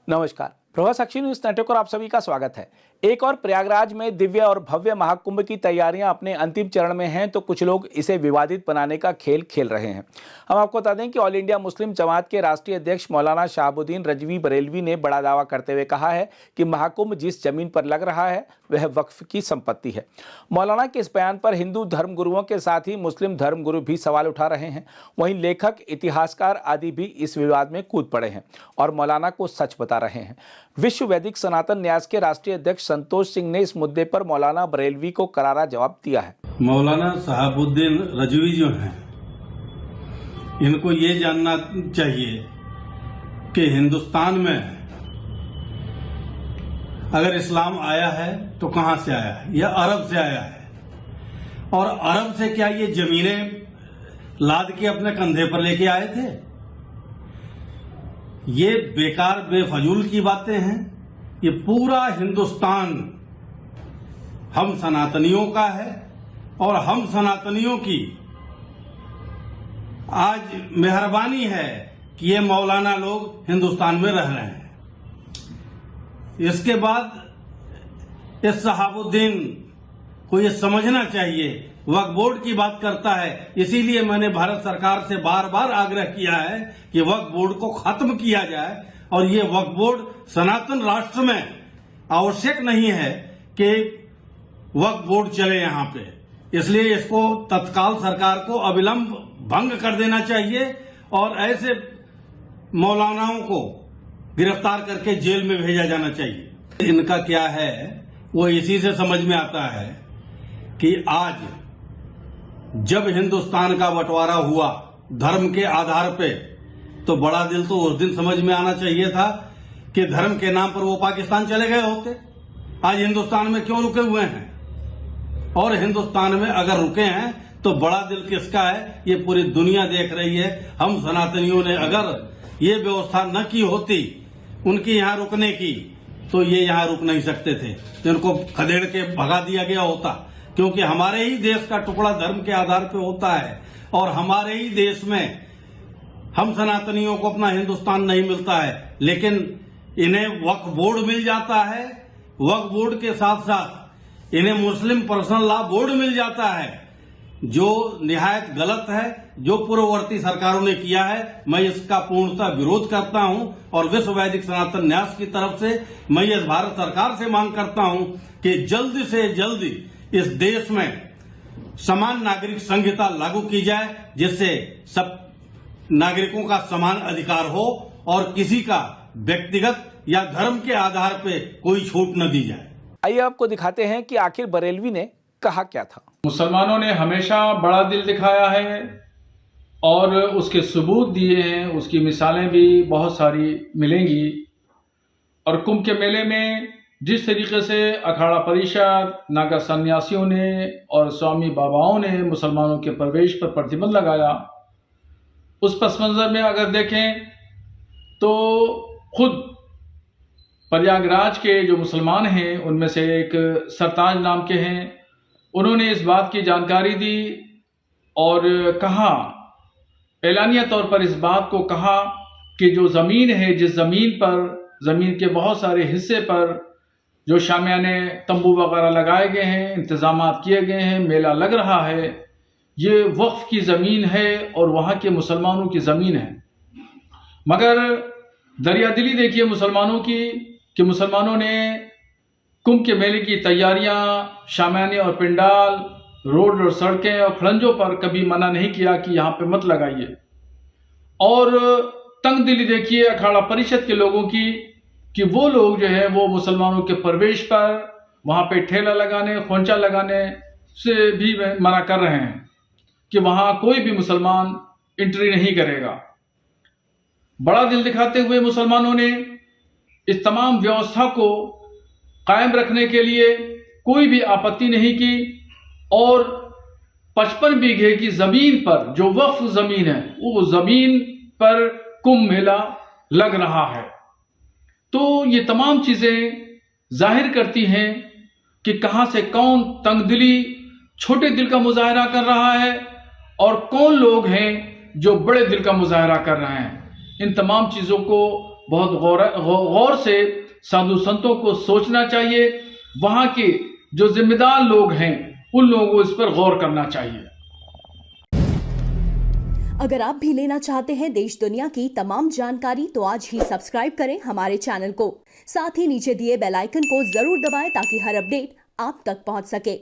नमस्कार, प्रभा साक्षी news network और आप सभी का स्वागत है। एक और प्रयागराज में दिव्य और भव्य महाकुंभ की तैयारियां अपने अंतिम चरण में हैं, तो कुछ लोग इसे विवादित बनाने का खेल खेल रहे हैं। हम आपको बता दें कि ऑल इंडिया मुस्लिम जमात के राष्ट्रीय अध्यक्ष मौलाना शहाबुद्दीन रजवी बरेलवी ने बड़ा दावा करते हुए कहा है कि महाकुंभ जिस जमीन पर लग रहा है वह वक्फ की संपत्ति है। मौलाना के इस बयान पर हिंदू धर्मगुरुओं के साथ ही मुस्लिम धर्मगुरु भी सवाल उठा रहे हैं। वहीं लेखक, इतिहासकार आदि भी इस विवाद में कूद पड़े हैं और मौलाना को सच बता रहे हैं। विश्व वैदिक सनातन न्यास के राष्ट्रीय अध्यक्ष संतोष सिंह ने इस मुद्दे पर मौलाना बरेलवी को करारा जवाब दिया है। मौलाना शहाबुद्दीन रजवी जो हैं, इनको ये जानना चाहिए कि हिंदुस्तान में अगर इस्लाम आया है तो कहां से आया है? यह अरब से आया है। और अरब से क्या ये जमीनें लाद के अपने कंधे पर लेके आए थे? ये बेकार बेफजूल की बातें हैं। ये पूरा हिंदुस्तान हम सनातनियों का है और हम सनातनियों की आज मेहरबानी है कि ये मौलाना लोग हिंदुस्तान में रह रहे हैं। इसके बाद इस शहाबुद्दीन को ये समझना चाहिए, वक्फ बोर्ड की बात करता है। इसीलिए मैंने भारत सरकार से बार बार आग्रह किया है कि वक्फ बोर्ड को खत्म किया जाए और ये वक्फ बोर्ड सनातन राष्ट्र में आवश्यक नहीं है कि वक्फ बोर्ड चले यहाँ पे। इसलिए इसको तत्काल सरकार को अविलंब भंग कर देना चाहिए और ऐसे मौलानाओं को गिरफ्तार करके जेल में भेजा जाना चाहिए। इनका क्या है वो इसी से समझ में आता है कि आज जब हिंदुस्तान का बंटवारा हुआ धर्म के आधार पे, तो बड़ा दिल तो उस दिन समझ में आना चाहिए था कि धर्म के नाम पर वो पाकिस्तान चले गए होते। आज हिंदुस्तान में क्यों रुके हुए हैं? और हिंदुस्तान में अगर रुके हैं तो बड़ा दिल किसका है ये पूरी दुनिया देख रही है। हम सनातनियों ने अगर ये व्यवस्था न की होती उनकी यहाँ रुकने की, तो ये यहाँ रुक नहीं सकते थे। इनको खदेड़ के भगा दिया गया होता, क्योंकि हमारे ही देश का टुकड़ा धर्म के आधार पर होता है और हमारे ही देश में हम सनातनियों को अपना हिंदुस्तान नहीं मिलता है। लेकिन इन्हें वक्फ बोर्ड मिल जाता है। वक्फ बोर्ड के साथ साथ इन्हें मुस्लिम पर्सनल लॉ बोर्ड मिल जाता है, जो निहायत गलत है। जो पूर्ववर्ती सरकारों ने किया है, मैं इसका पूर्णतः विरोध करता हूं और विश्व वैदिक सनातन न्यास की तरफ से मैं इस भारत सरकार से मांग करता हूं कि जल्द से जल्द इस देश में समान नागरिक संहिता लागू की जाए, जिससे सब नागरिकों का समान अधिकार हो और किसी का व्यक्तिगत या धर्म के आधार पर कोई छूट न दी जाए। आइए आपको दिखाते हैं कि आखिर बरेलवी ने कहा क्या था। मुसलमानों ने हमेशा बड़ा दिल दिखाया है और उसके सबूत दिए हैं। उसकी मिसालें भी बहुत सारी मिलेंगी। और कुंभ के मेले में जिस तरीके से अखाड़ा परिषद, नागा सन्यासियों ने और स्वामी बाबाओं ने मुसलमानों के प्रवेश पर प्रतिबंध लगाया, उस पस मंजर में अगर देखें तो खुद प्रयागराज के जो मुसलमान हैं उनमें से एक सरताज नाम के हैं, उन्होंने इस बात की जानकारी दी और कहा, एलानिया तौर पर इस बात को कहा कि जो ज़मीन है, जिस ज़मीन पर, ज़मीन के बहुत सारे हिस्से पर जो शामियाने तंबू वगैरह लगाए गए हैं, इंतज़ामात किए गए हैं, मेला लग रहा है, ये वक्फ की ज़मीन है और वहाँ के मुसलमानों की ज़मीन है। मगर दरियादिली देखिए मुसलमानों की कि मुसलमानों ने कुंभ के मेले की तैयारियां, शामियाने और पंडाल, रोड और सड़कें और खड़ंजों पर कभी मना नहीं किया कि यहाँ पे मत लगाइए। और तंग दिली देखिए अखाड़ा परिषद के लोगों की कि वो लोग जो है वो मुसलमानों के प्रवेश पर वहाँ पे ठेला लगाने, खोंचा लगाने से भी मना कर रहे हैं कि वहाँ कोई भी मुसलमान एंट्री नहीं करेगा। बड़ा दिल दिखाते हुए मुसलमानों ने इस तमाम व्यवस्था को कायम रखने के लिए कोई भी आपत्ति नहीं की और 55 बीघे की जमीन पर, जो वक्फ जमीन है, वो जमीन पर कुंभ मेला लग रहा है। तो ये तमाम चीजें जाहिर करती हैं कि कहां से कौन तंगदिली, छोटे दिल का मुजाहरा कर रहा है और कौन लोग हैं जो बड़े दिल का मुजाहरा कर रहे हैं। इन तमाम चीज़ों को बहुत गौर से साधु संतों को सोचना चाहिए। वहाँ के जो जिम्मेदार लोग हैं उन लोगों को इस पर गौर करना चाहिए। अगर आप भी लेना चाहते हैं देश दुनिया की तमाम जानकारी तो आज ही सब्सक्राइब करें हमारे चैनल को। साथ ही नीचे दिए बेल आइकन को जरूर दबाएं ताकि हर अपडेट आप तक पहुंच सके।